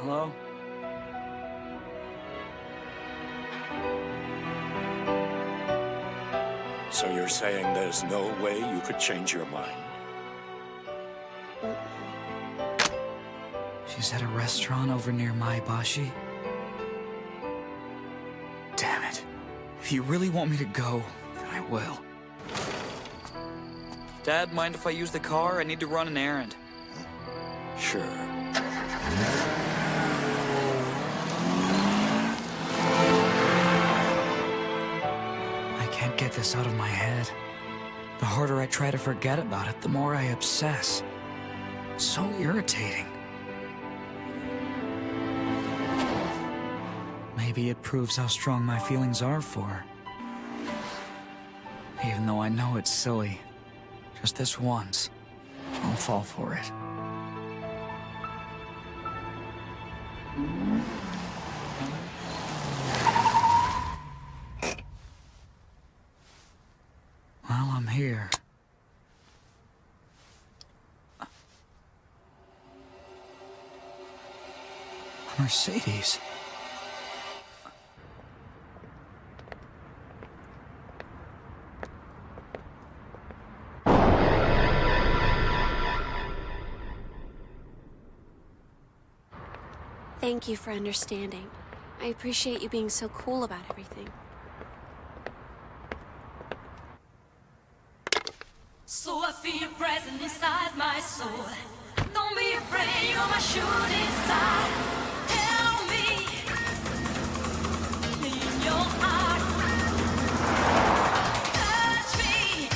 Hello? So you're saying there's no way you could change your mind? She's at a restaurant over near Maebashi. Damn it. If you really want me to go, then I will. Dad, mind if I use the car? I need to run an errand. Sure. I can't get this out of my head. The harder I try to forget about it, the more I obsess. It's so irritating. Maybe it proves how strong my feelings are for her. Even though I know it's silly. Just this once, I'll fall for it. Well, I'm here. A Mercedes. Thank you for understanding. I appreciate you being so cool about everything. So I feel your presence inside my soul. Don't be afraid, you're my shooting star. Tell me, in your heart. Touch me,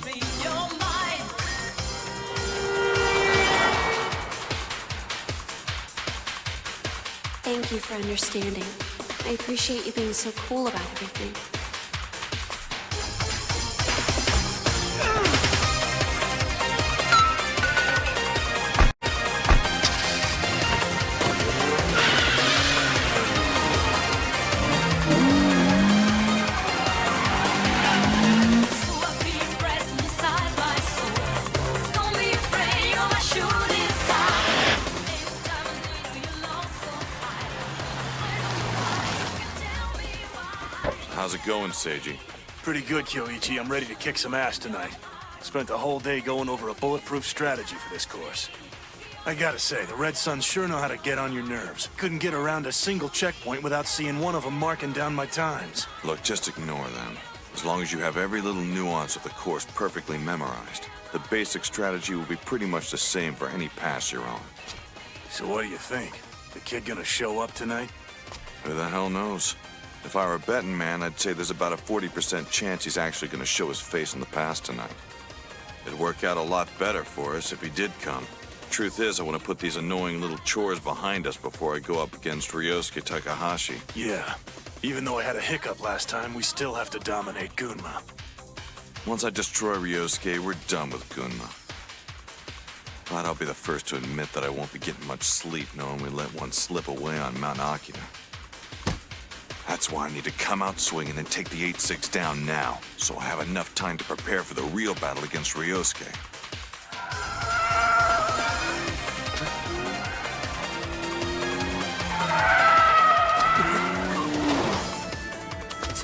read your mind. Thank you for understanding. I appreciate you being so cool about everything. How's it going, Seiji? Pretty good, Kyoichi. I'm ready to kick some ass tonight. Spent the whole day going over a bulletproof strategy for this course. I gotta say, the Red Suns sure know how to get on your nerves. Couldn't get around a single checkpoint without seeing one of them marking down my times. Look, just ignore them. As long as you have every little nuance of the course perfectly memorized, the basic strategy will be pretty much the same for any pass you're on. So what do you think? The kid gonna show up tonight? Who the hell knows? If I were a betting man, I'd say there's about a 40% chance he's actually going to show his face in the pass tonight. It'd work out a lot better for us if he did come. Truth is, I want to put these annoying little chores behind us before I go up against Ryosuke Takahashi. Yeah. Even though I had a hiccup last time, we still have to dominate Gunma. Once I destroy Ryosuke, we're done with Gunma. But I'll be the first to admit that I won't be getting much sleep knowing we let one slip away on Mount Akita. That's why I need to come out swinging and take the 8-6 down now, so I have enough time to prepare for the real battle against Ryosuke.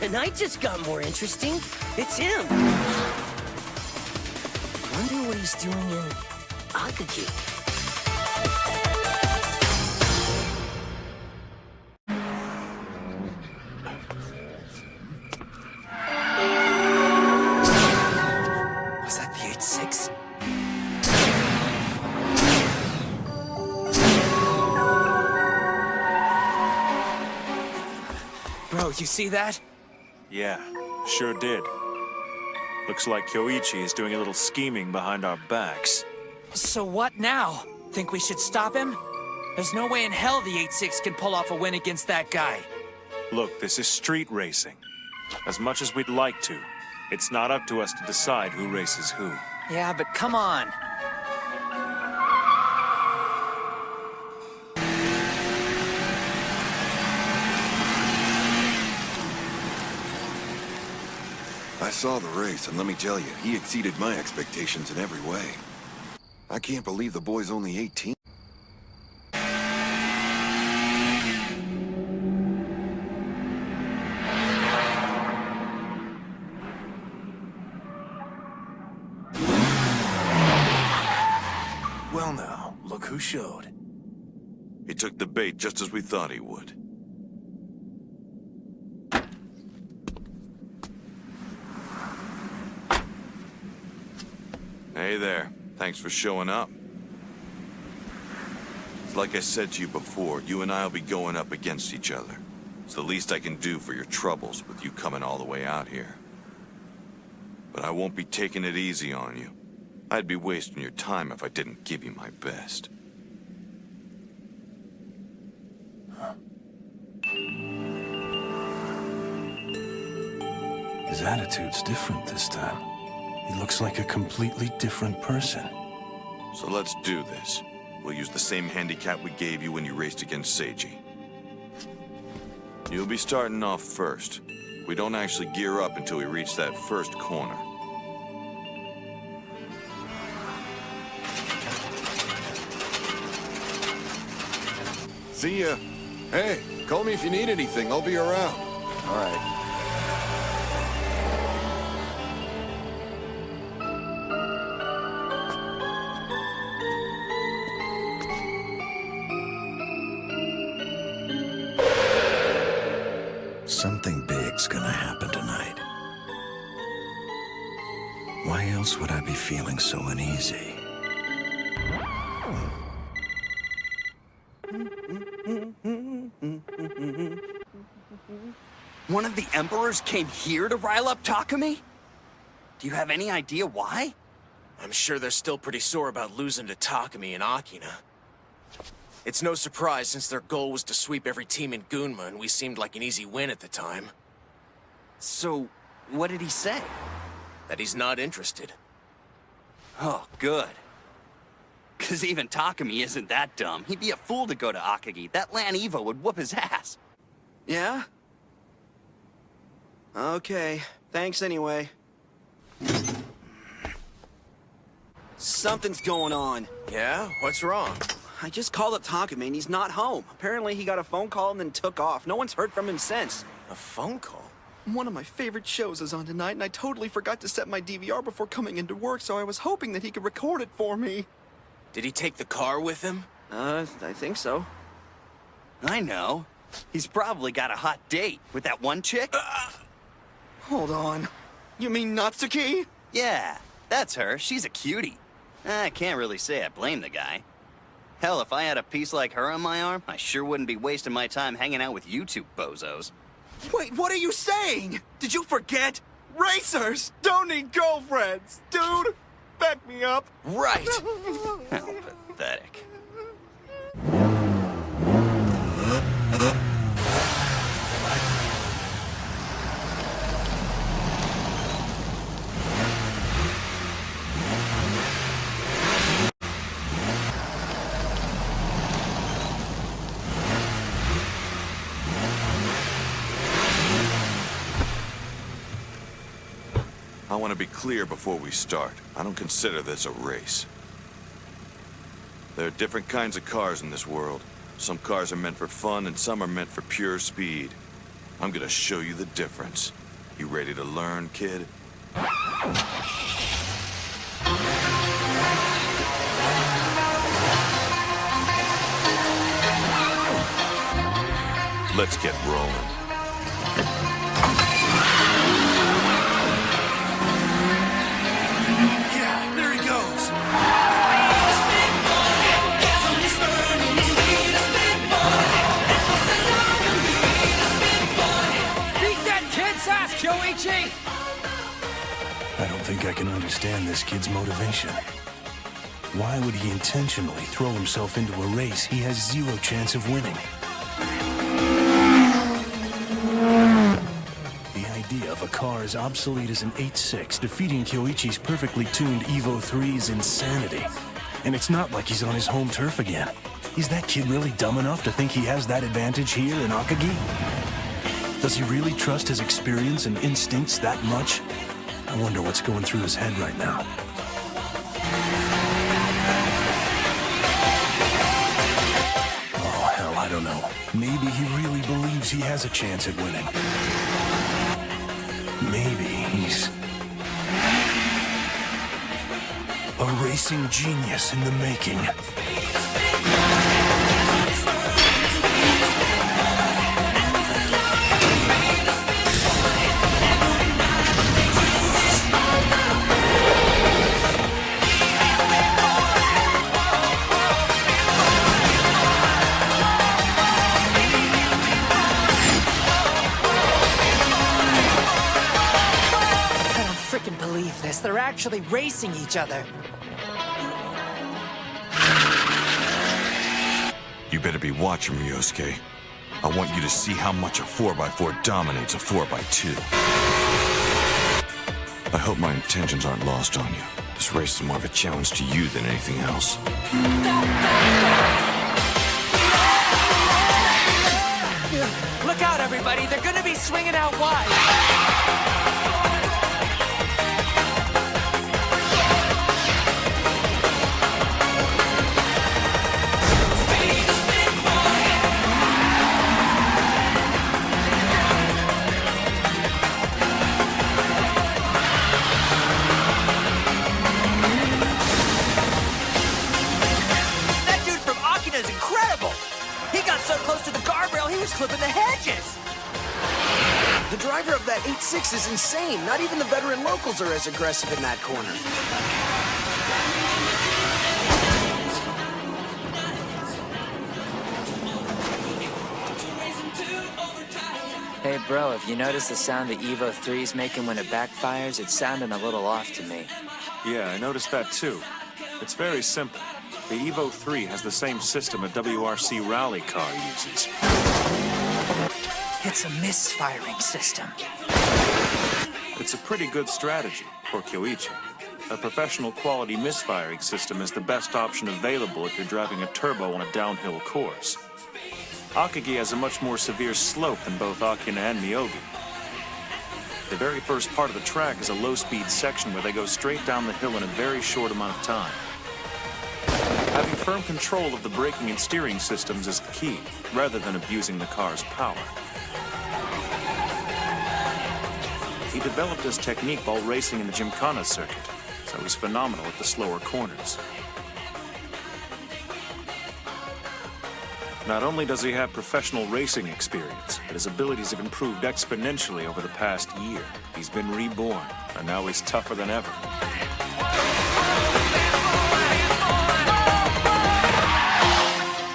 Tonight just got more interesting. It's him. Wonder what he's doing in Akagi. Was that the 8-6? Bro, you see that? Yeah, sure did. Looks like Kyoichi is doing a little scheming behind our backs. So what now? Think we should stop him? There's no way in hell the 8-6 can pull off a win against that guy. Look, this is street racing. As much as we'd like to, it's not up to us to decide who races who. Yeah, but come on. I saw the race, and let me tell you, he exceeded my expectations in every way. I can't believe the boy's only 18. Well now, look who showed. He took the bait just as we thought he would. Hey there. Thanks for showing up. It's like I said to you before, you and I will be going up against each other. It's the least I can do for your troubles with you coming all the way out here. But I won't be taking it easy on you. I'd be wasting your time if I didn't give you my best. His attitude's different this time. He looks like a completely different person. So let's do this. We'll use the same handicap we gave you when you raced against Seiji. You'll be starting off first. We don't actually gear up until we reach that first corner. See ya. Hey, call me if you need anything. I'll be around. All right. Something big's gonna happen tonight. Why else would I be feeling so uneasy? One of the Emperors came here to rile up Takumi? Do you have any idea why? I'm sure they're still pretty sore about losing to Takumi and Akina. It's no surprise since their goal was to sweep every team in Gunma and we seemed like an easy win at the time. So, what did he say? That he's not interested. Oh, good. Cause even Takumi isn't that dumb. He'd be a fool to go to Akagi. That Lan Evo would whoop his ass. Yeah? Okay, thanks anyway. Something's going on. Yeah? What's wrong? I just called up Takumi and he's not home. Apparently he got a phone call and then took off. No one's heard from him since. A phone call? One of my favorite shows is on tonight and I totally forgot to set my DVR before coming into work, so I was hoping that he could record it for me. Did he take the car with him? I think so. I know. He's probably got a hot date with that one chick. Hold on. You mean Natsuki? Yeah, that's her. She's a cutie. I can't really say I blame the guy. Hell, if I had a piece like her on my arm, I sure wouldn't be wasting my time hanging out with you two bozos. Wait, what are you saying? Did you forget? Racers don't need girlfriends, dude! Back me up. Right. How pathetic. I want to be clear before we start. I don't consider this a race. There are different kinds of cars in this world. Some cars are meant for fun and some are meant for pure speed. I'm gonna show you the difference. You ready to learn, kid? Let's get rolling. Yeah, there he goes. Beat that kid's ass, Kyoichi! I don't think I can understand this kid's motivation. Why would he intentionally throw himself into a race he has zero chance of winning? The idea of a car as obsolete as an 8.6 defeating Kyoichi's perfectly tuned Evo 3 is insanity. And it's not like he's on his home turf again. Is that kid really dumb enough to think he has that advantage here in Akagi? Does he really trust his experience and instincts that much? I wonder what's going through his head right now. Oh, hell, I don't know. Maybe he really believes he has a chance at winning. Maybe he's a Racing genius in the making. Believe this. They're actually racing each other. You better be watching, Ryosuke. I want you to see how much a 4x4 dominates a 4x2. I hope my intentions aren't lost on you. This race is more of a challenge to you than anything else. Look out, everybody! They're gonna be swinging out wide! Clipping the hedges! The driver of that 8.6 is insane. Not even the veteran locals are as aggressive in that corner. Hey bro, have you noticed the sound the Evo 3's making when it backfires? It's sounding a little off to me. Yeah, I noticed that too. It's very simple. The Evo 3 has the same system a WRC rally car uses. It's a misfiring system. It's a pretty good strategy for Kyoichi. A professional quality misfiring system is the best option available if you're driving a turbo on a downhill course. Akagi has a much more severe slope than both Akina and Miyogi. The very first part of the track is a low-speed section where they go straight down the hill in a very short amount of time. Having firm control of the braking and steering systems is the key, rather than abusing the car's power. He developed his technique while racing in the Gymkhana circuit, so he's phenomenal at the slower corners. Not only does he have professional racing experience, but his abilities have improved exponentially over the past year. He's been reborn, and now he's tougher than ever.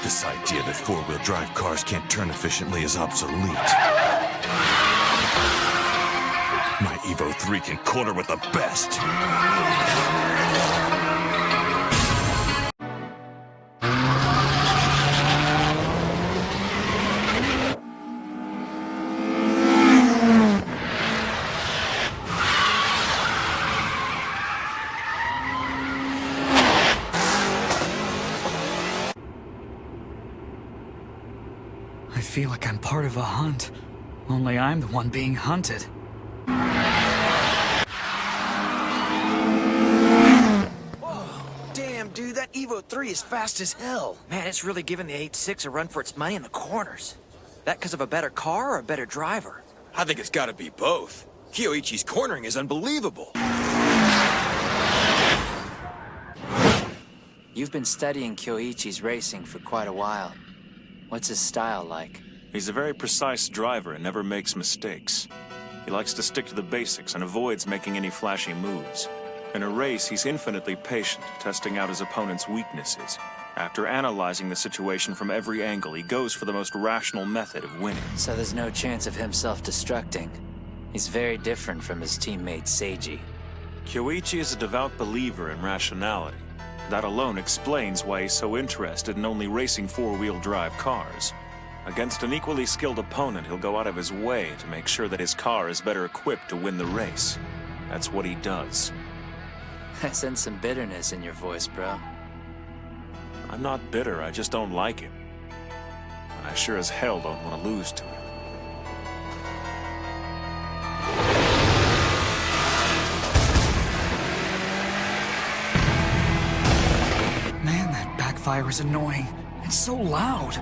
This idea that four-wheel drive cars can't turn efficiently is obsolete. My Evo 3 can corner with the best. I feel like I'm part of a hunt, only I'm the one being hunted. Damn, dude, that Evo 3 is fast as hell. Man, it's really giving the 8.6 a run for its money in the corners. That because of a better car or a better driver? I think it's gotta be both. Kyoichi's cornering is unbelievable. You've been studying Kyoichi's racing for quite a while. What's his style like? He's a very precise driver and never makes mistakes. He likes to stick to the basics and avoids making any flashy moves. In a race, he's infinitely patient, testing out his opponent's weaknesses. After analyzing the situation from every angle, he goes for the most rational method of winning. So there's no chance of him self-destructing. He's very different from his teammate Seiji. Kyoichi is a devout believer in rationality. That alone explains why he's so interested in only racing four-wheel drive cars. Against an equally skilled opponent, he'll go out of his way to make sure that his car is better equipped to win the race. That's what he does. I sense some bitterness in your voice, bro. I'm not bitter, I just don't like him. And I sure as hell don't want to lose to him. Man, that backfire is annoying. It's so loud.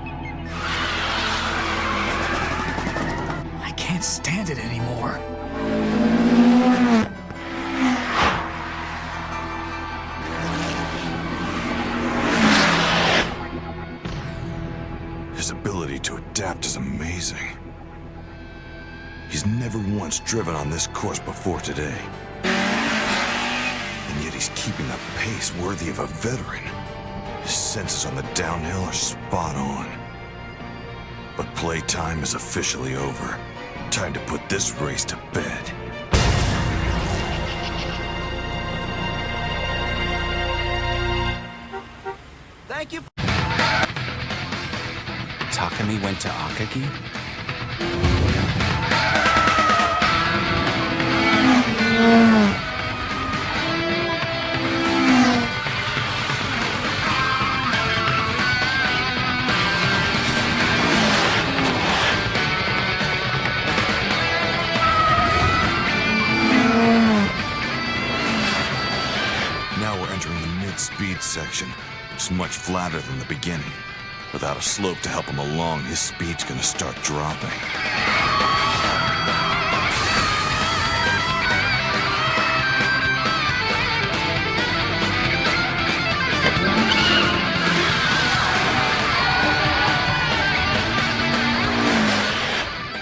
I can't stand it anymore. to adapt is amazing. He's never once driven on this course before today. And yet he's keeping a pace worthy of a veteran. His senses on the downhill are spot on. But playtime is officially over. Time to put this race to bed. Thank you. Takumi went to Akagi? Now we're entering the mid-speed section, which is much flatter than the beginning. Without a slope to help him along, his speed's gonna start dropping.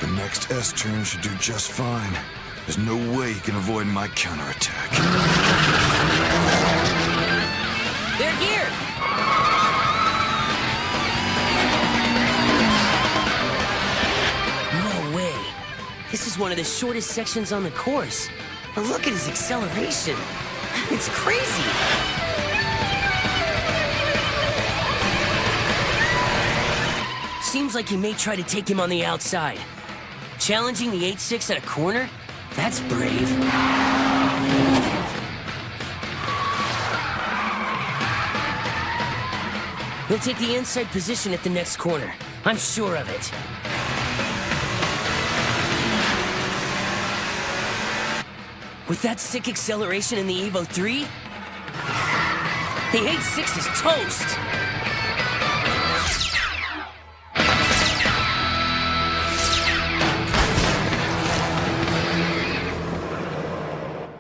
The next S-turn should do just fine. There's no way he can avoid my counterattack. They're here! No way. This is one of the shortest sections on the course. But look at his acceleration. It's crazy. Seems like he may try to take him on the outside. Challenging the 8-6 at a corner? That's brave. He'll take the inside position at the next corner. I'm sure of it. With that sick acceleration in the Evo 3, the 8-6 is toast.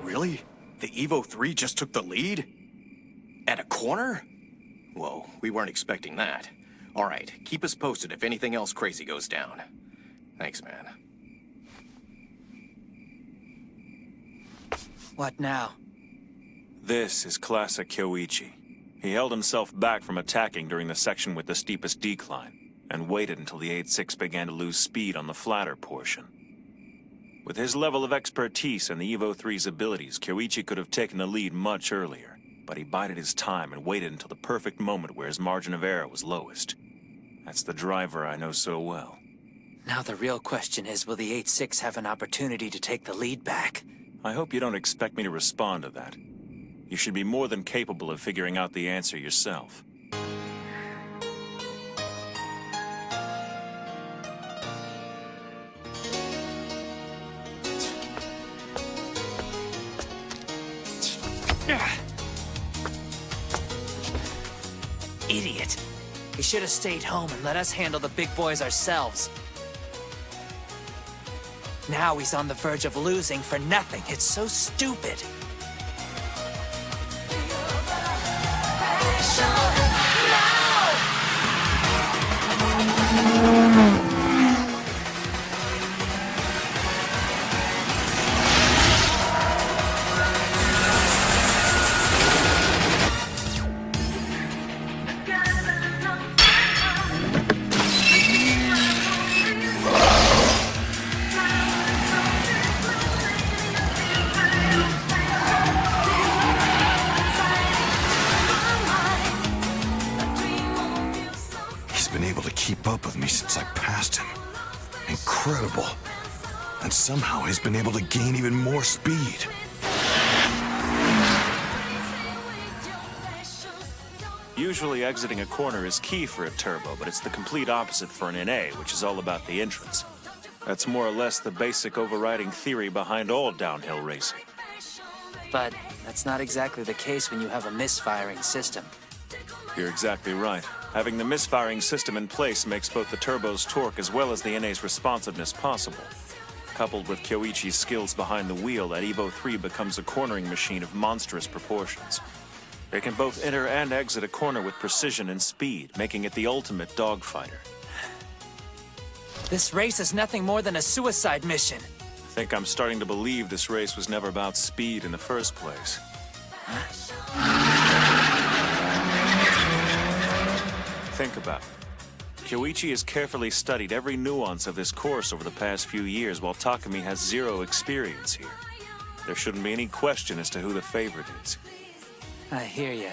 Really? The Evo 3 just took the lead? At a corner? Whoa, we weren't expecting that. All right, keep us posted if anything else crazy goes down. Thanks, man. What now? This is classic Kyoichi. He held himself back from attacking during the section with the steepest decline, and waited until the 8-6 began to lose speed on the flatter portion. With his level of expertise and the Evo 3's abilities, Kyoichi could have taken the lead much earlier, but he bided his time and waited until the perfect moment where his margin of error was lowest. That's the driver I know so well. Now the real question is, will the 8-6 have an opportunity to take the lead back? I hope you don't expect me to respond to that. You should be more than capable of figuring out the answer yourself. Idiot. He should have stayed home and let us handle the big boys ourselves. Now he's on the verge of losing for nothing. It's so stupid. Keep up with me since I passed him. Incredible. And somehow he's been able to gain even more speed. Usually exiting a corner is key for a turbo, but it's the complete opposite for an NA, which is all about the entrance. That's more or less the basic overriding theory behind all downhill racing. But that's not exactly the case when you have a misfiring system. You're exactly right. Having the misfiring system in place makes both the turbo's torque as well as the NA's responsiveness possible. Coupled with Kyoichi's skills behind the wheel, that Evo 3 becomes a cornering machine of monstrous proportions. It can both enter and exit a corner with precision and speed, making it the ultimate dogfighter. This race is nothing more than a suicide mission. I think I'm starting to believe this race was never about speed in the first place. Think about it. Kyoichi has carefully studied every nuance of this course over the past few years, while Takumi has zero experience here. There shouldn't be any question as to who the favorite is. I hear ya.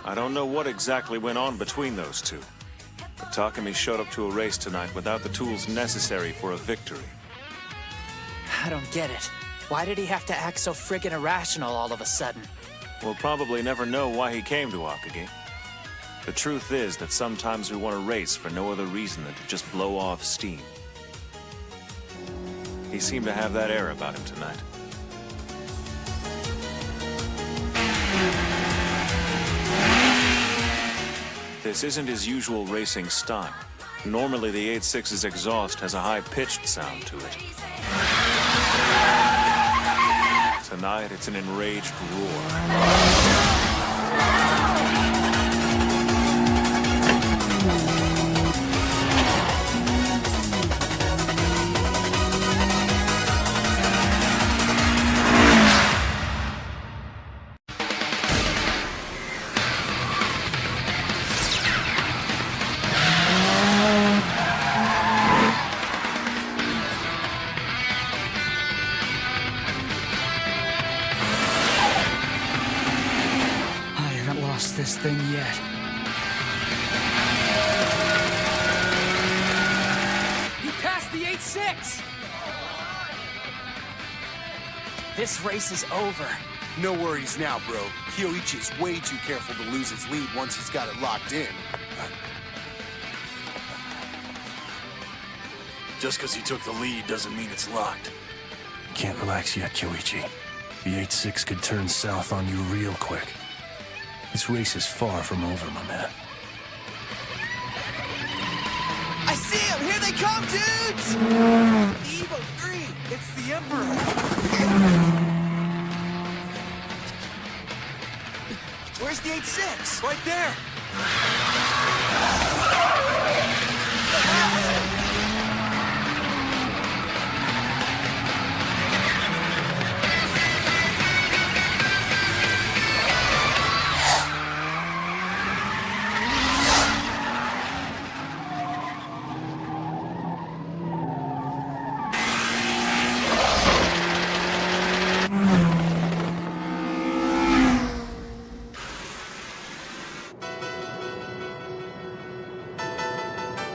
I don't know what exactly went on between those two, but Takumi showed up to a race tonight without the tools necessary for a victory. I don't get it. Why did he have to act so friggin' irrational all of a sudden? We'll probably never know why he came to Akagi. The truth is that sometimes we want to race for no other reason than to just blow off steam. He seemed to have that air about him tonight. This isn't his usual racing style. Normally, the 8.6's exhaust has a high-pitched sound to it. Tonight, it's an enraged roar. This thing yet. He passed the 8.6! This race is over. No worries now, bro. Kyoichi's way too careful to lose his lead once he's got it locked in. Just because he took the lead doesn't mean it's locked. You can't relax yet, Kyoichi. The 8.6 could turn south on you real quick. This race is far from over, my man. I see him! Here they come, dudes! Evo 3! It's the Emperor! Where's the 8.6? Right there!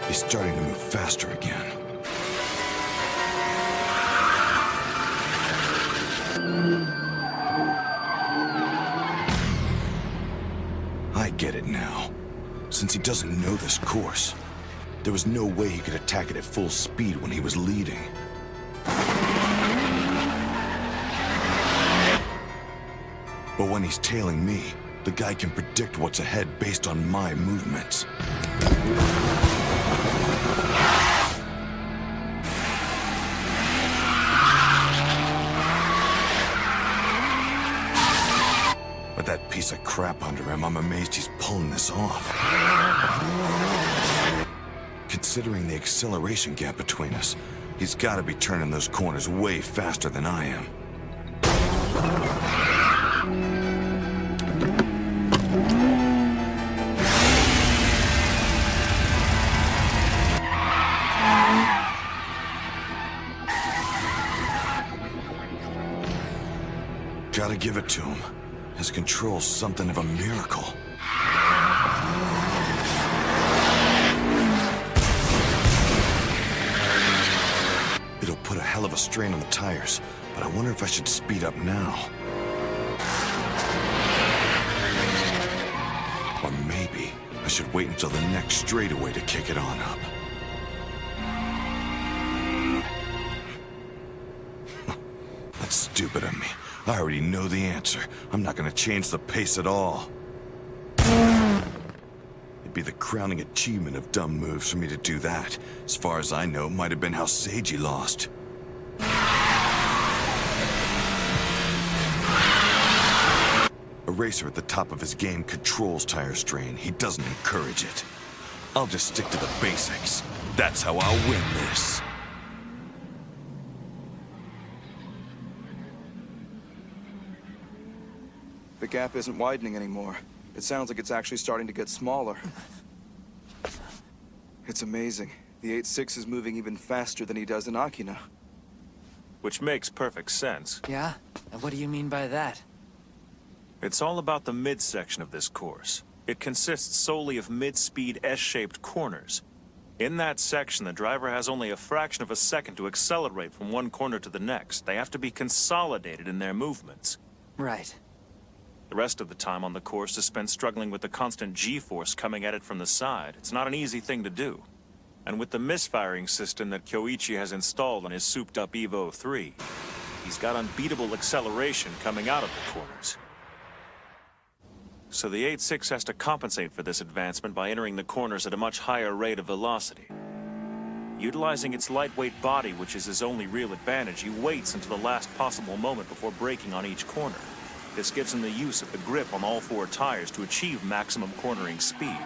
He's starting to move faster again. I get it now. Since he doesn't know this course, there was no way he could attack it at full speed when he was leading. But when he's tailing me, the guy can predict what's ahead based on my movements. With that piece of crap under him, I'm amazed he's pulling this off. Considering the acceleration gap between us, he's got to be turning those corners way faster than I am. Gotta give it to him. His control's something of a miracle. It'll put a hell of a strain on the tires, but I wonder if I should speed up now. Or maybe I should wait until the next straightaway to kick it on up. That's stupid of me. I already know the answer. I'm not gonna change the pace at all. It'd be the crowning achievement of dumb moves for me to do that. As far as I know, it might have been how Seiji lost. A racer at the top of his game controls tire strain. He doesn't encourage it. I'll just stick to the basics. That's how I'll win this. The gap isn't widening anymore. It sounds like it's actually starting to get smaller. It's amazing. The 8-6 is moving even faster than he does in Akina. Which makes perfect sense. Yeah? And what do you mean by that? It's all about the midsection of this course. It consists solely of mid-speed S-shaped corners. In that section, the driver has only a fraction of a second to accelerate from one corner to the next. They have to be consolidated in their movements. Right. The rest of the time on the course is spent struggling with the constant G-force coming at it from the side. It's not an easy thing to do. And with the misfiring system that Kyoichi has installed on his souped-up Evo 3, he's got unbeatable acceleration coming out of the corners. So the 8-6 has to compensate for this advancement by entering the corners at a much higher rate of velocity. Utilizing its lightweight body, which is his only real advantage, he waits until the last possible moment before braking on each corner. This gives him the use of the grip on all four tires to achieve maximum cornering speed.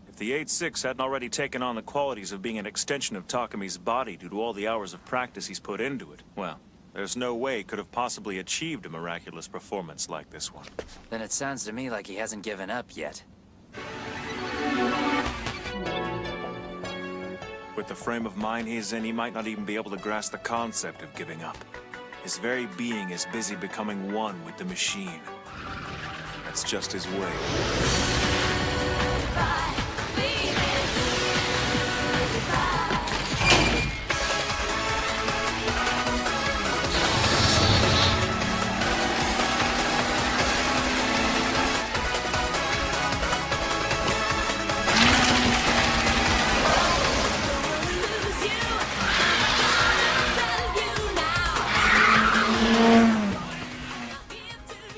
If the 8-6 hadn't already taken on the qualities of being an extension of Takumi's body due to all the hours of practice he's put into it, well, there's no way he could have possibly achieved a miraculous performance like this one. Then it sounds to me like he hasn't given up yet. With the frame of mind he's in, he might not even be able to grasp the concept of giving up. His very being is busy becoming one with the machine. That's just his way.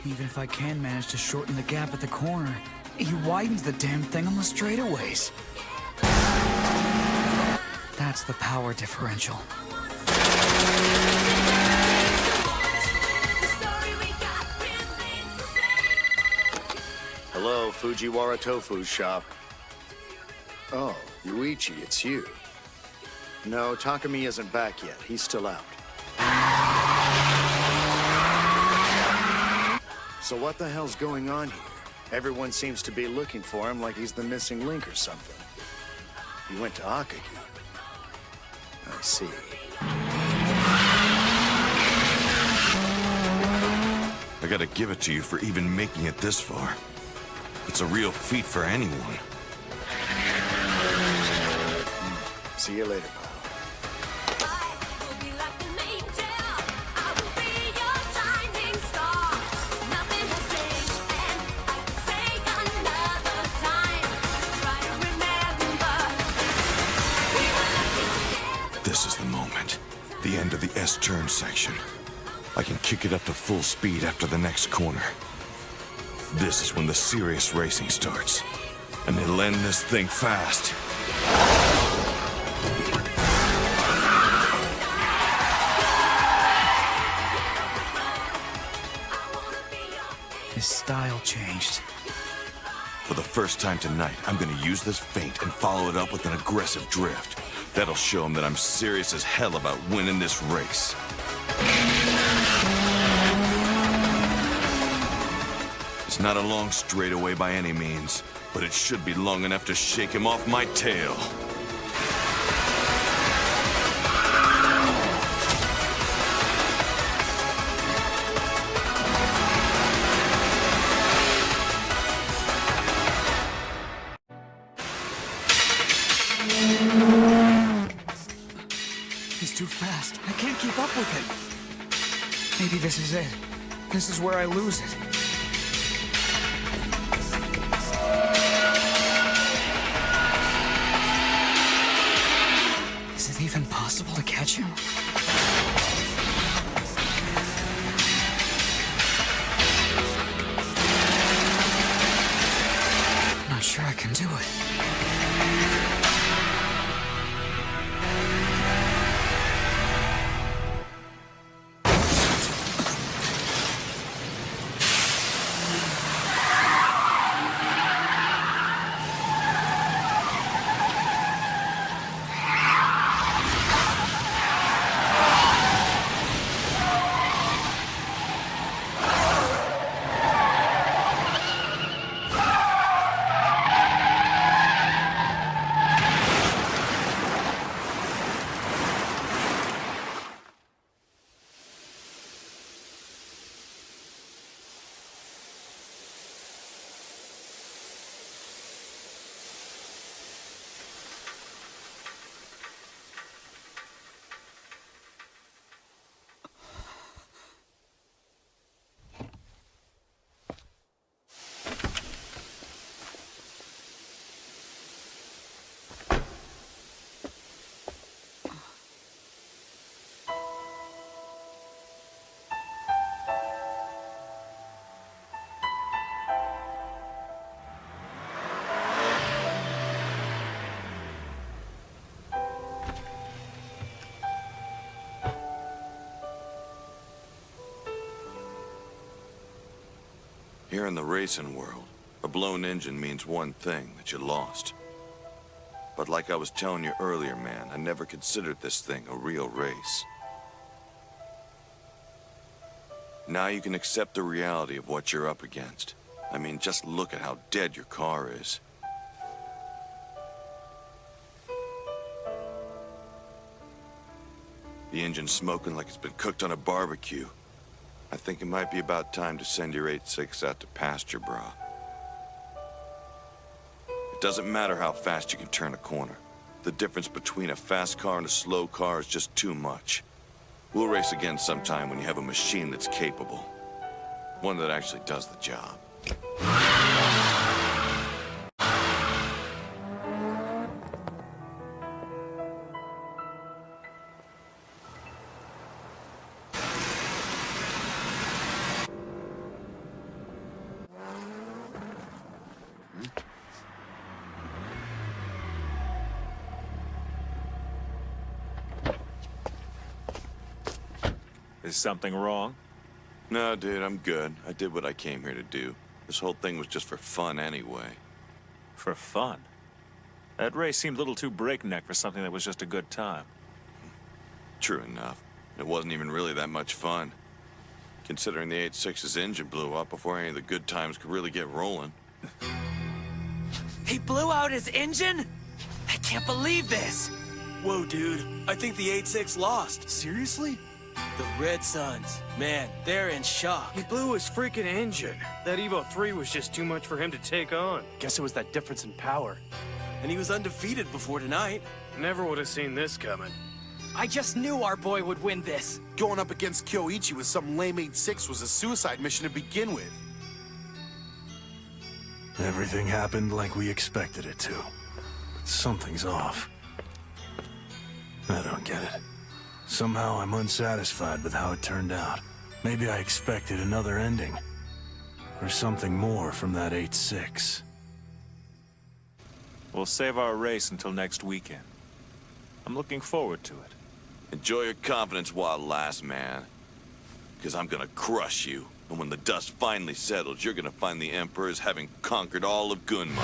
Even if I can manage to shorten the gap at the corner, he widens the damn thing on the straightaways. That's the power differential. Hello, Fujiwara Tofu Shop. Oh, Yuichi, it's you. No, Takumi isn't back yet. He's still out. So what the hell's going on here? Everyone seems to be looking for him like he's the missing link or something. He went to Akagi. I see. I gotta give it to you for even making it this far. It's a real feat for anyone. See you later, pal. This is the moment. The end of the S-turn section. I can kick it up to full speed after the next corner. This is when the serious racing starts. And it'll end this thing fast. His style changed. For the first time tonight, I'm gonna use this feint and follow it up with an aggressive drift. That'll show him that I'm serious as hell about winning this race. It's not a long straightaway by any means, but it should be long enough to shake him off my tail. He's too fast. I can't keep up with him. Maybe this is it. This is where I lose it. Is it even possible to catch him? Not sure I can do it. Here in the racing world, a blown engine means one thing, that you lost. But like I was telling you earlier, man, I never considered this thing a real race. Now you can accept the reality of what you're up against. I mean, just look at how dead your car is. The engine's smoking like it's been cooked on a barbecue. I think it might be about time to send your 8.6 out to pasture, brah. It doesn't matter how fast you can turn a corner. The difference between a fast car and a slow car is just too much. We'll race again sometime when you have a machine that's capable. One that actually does the job. Is something wrong? No, dude, I'm good. I did what I came here to do. This whole thing was just for fun anyway. For fun? That race seemed a little too breakneck for something that was just a good time. True enough. It wasn't even really that much fun. Considering the 8.6's engine blew up before any of the good times could really get rolling. He blew out his engine? I can't believe this! Whoa, dude. I think the 8-6 lost. Seriously? The Red Suns. Man, they're in shock. He blew his freaking engine. That Evo 3 was just too much for him to take on. Guess it was that difference in power. And he was undefeated before tonight. Never would have seen this coming. I just knew our boy would win this. Going up against Kyoichi with some lame 8.6 was a suicide mission to begin with. Everything happened like we expected it to. But something's off. I don't get it. Somehow I'm unsatisfied with how it turned out. Maybe I expected another ending. Or something more from that 8.6. We'll save our race until next weekend. I'm looking forward to it. Enjoy your confidence while it lasts, man. Because I'm gonna crush you. And when the dust finally settles, you're gonna find the Emperor as having conquered all of Gunma.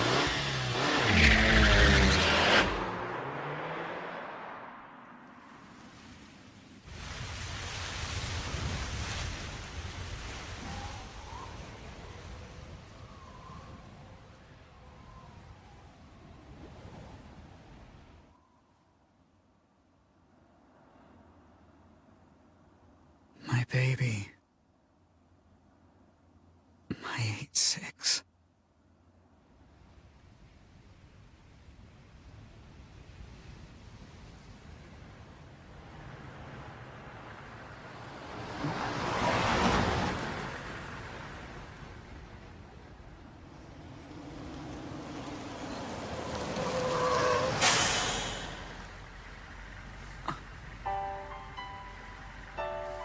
My baby. My 8.6.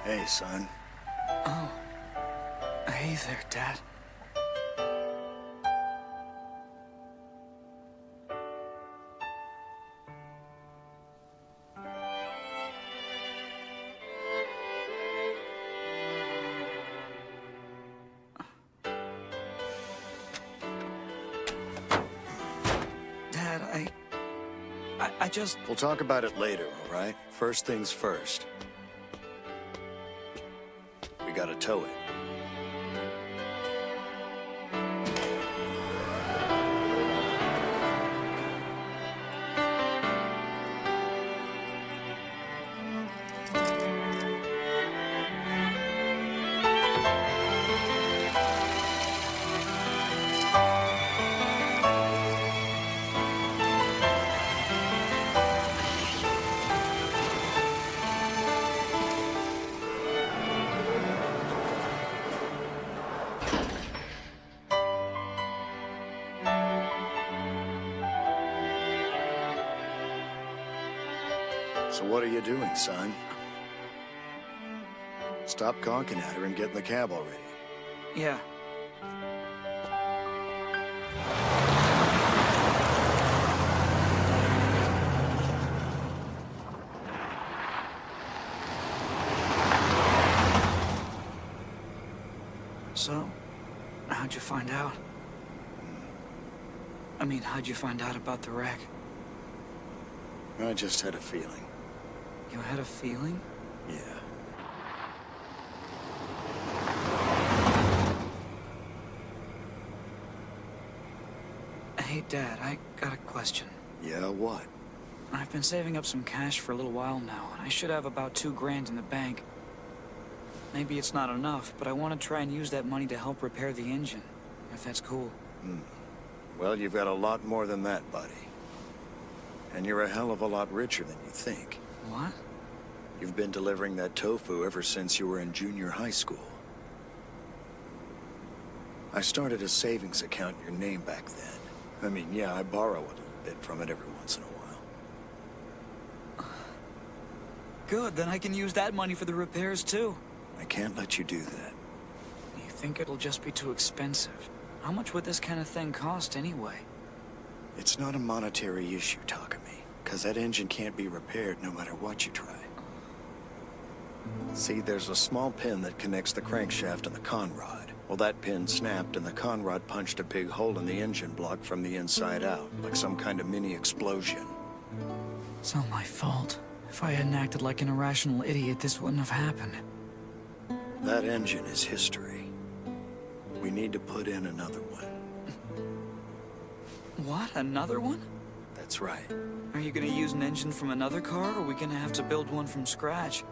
Hey, son. Oh. Hey there, Dad. Dad, I just... We'll talk about it later, all right? First things first. We gotta tow it. So what are you doing, son? Stop conking at her and get in the cab already. Yeah. So, how'd you find out? I mean, how'd you find out about the wreck? I just had a feeling. You had a feeling? Yeah. Hey, Dad, I got a question. Yeah, what? I've been saving up some cash for a little while now, and I should have about $2 grand in the bank. Maybe it's not enough, but I want to try and use that money to help repair the engine, if that's cool. Well, you've got a lot more than that, buddy. And you're a hell of a lot richer than you think. What? You've been delivering that tofu ever since you were in junior high school. I started a savings account in your name back then. I mean, yeah, I borrow a little bit from it every once in a while. Good, then I can use that money for the repairs, too. I can't let you do that. You think it'll just be too expensive? How much would this kind of thing cost, anyway? It's not a monetary issue, Takumi, because that engine can't be repaired no matter what you try. See, there's a small pin that connects the crankshaft and the conrod. Well, that pin snapped and the conrod punched a big hole in the engine block from the inside out, like some kind of mini explosion. It's all my fault. If I hadn't acted like an irrational idiot, this wouldn't have happened. That engine is history. We need to put in another one. What? Another one? That's right. Are you gonna use an engine from another car, or are we gonna have to build one from scratch?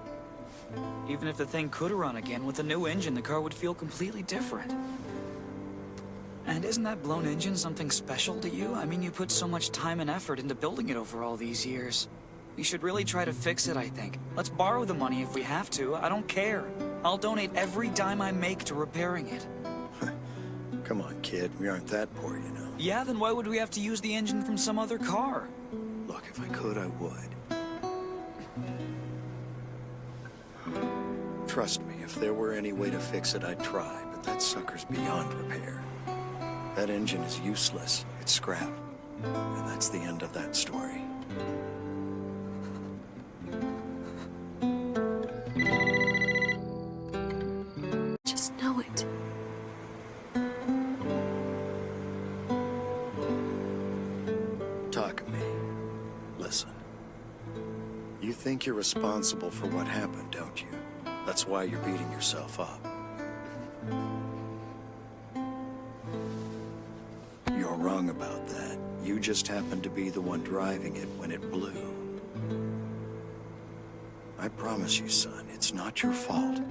Even if the thing could run again, with a new engine, the car would feel completely different. And isn't that blown engine something special to you? I mean, you put so much time and effort into building it over all these years. We should really try to fix it, I think. Let's borrow the money if we have to. I don't care. I'll donate every dime I make to repairing it. Come on, kid. We aren't that poor, you know. Yeah, then why would we have to use the engine from some other car? Look, if I could, I would. Trust me, if there were any way to fix it, I'd try, but that sucker's beyond repair. That engine is useless. It's scrap. And that's the end of that story. Just know it. Takumi, listen. You think you're responsible for what happened, don't you? That's why you're beating yourself up. You're wrong about that. You just happened to be the one driving it when it blew. I promise you, son, it's not your fault.